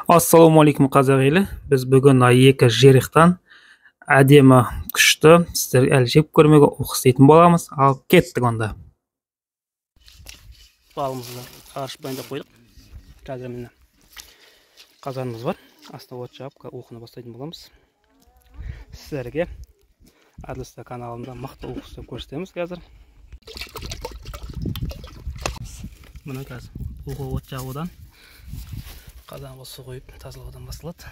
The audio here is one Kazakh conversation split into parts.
Ассалаумағалейкум қазақ елі. Біз бүгін екі жеріқтен әдемі күшті сіздер әлі жеп көрмеген уық істейтін боламыз. Алып кеттік онда. Балымызды қарышып дайындап қойдық. Қазір міне қазанымыз бар. Астына от жағып уқыны бастайтын боламыз. Сіздерге Әділісті каналында мықты уық істеп көрсетеміз қазір. Мына қазір уқы от жағудан қазанға су қойып тазалаудан басталады.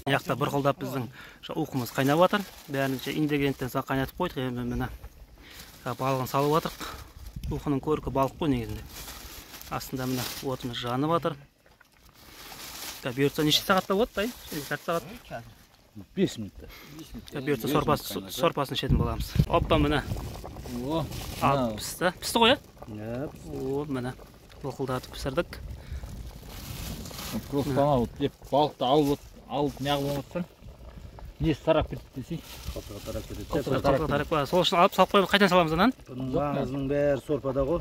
Яқта бір қолдап біздің уқымыз қайнап жатыр. Бәрінше ингредиенттен қайнатып қойдық. Енді міне балығын салып жатырық. Уқының көркі балық қой негізінде. Астында міне отымыз жанып жатыр. Бұйыртса неше сағатта болады? Жарты сағат? 5 минутта. Бұйыртса сорпасын ішетін боламыз. Оппа міне. Пісті. Пісті ғой, міне. Былқылдатып пісірдік. Просто анау деп балықты алып неғып болмастан несі тарап кетті десей. Қолтыға тарап кетті. Сол үшін алып салып қойып қайтан саламыз анан? Бұның маңызының бәрі сорпада ғой.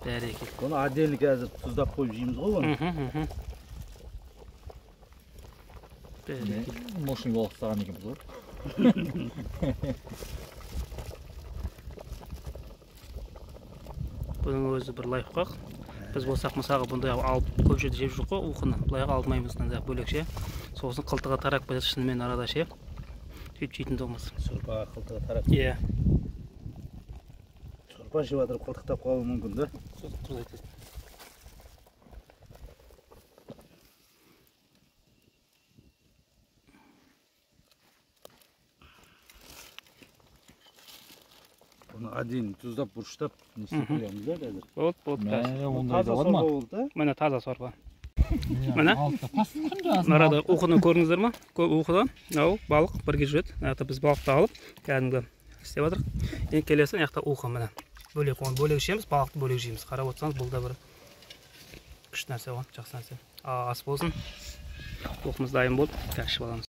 Бәрекелді. Оны отдельно қазір тұздап қойып жейміз ғой оны. Мошын болып саған екен бұл. Бұның өзі бір лайфхак. Біз болсақ мысалға бұндай алып көп жерде жеп жоқ қой уқыны. Бұлайға алдырмаймыз бөлекше. Сосын қылтыға тарап кетеді шынымен арада ше. Сөйтіп жейтін болмас. Сорпаға қылтыға тарап. Иә. Сорпа жеп жатырып қылтықтап қалуы мүмкін да. Один тұздап бұрыштап несіп қоямыз да қазір. Болды. Міне таза сорпа. Міне. Арада уқыны көрдіңіздер ма? Уқыда балық бірге жүреді. Біз балықты алып кәдімгі істеп жатырық. Енді келесі аяқта уқы міне. Бөлек ішеміз, балықты бөлек жейміз. Қарап отырсаңыз бұл да бір күшті нәрсе ғой, жақсы нәрсе. Ас болсын. Уқымыз дайын болды. Қазір ішіп аламыз.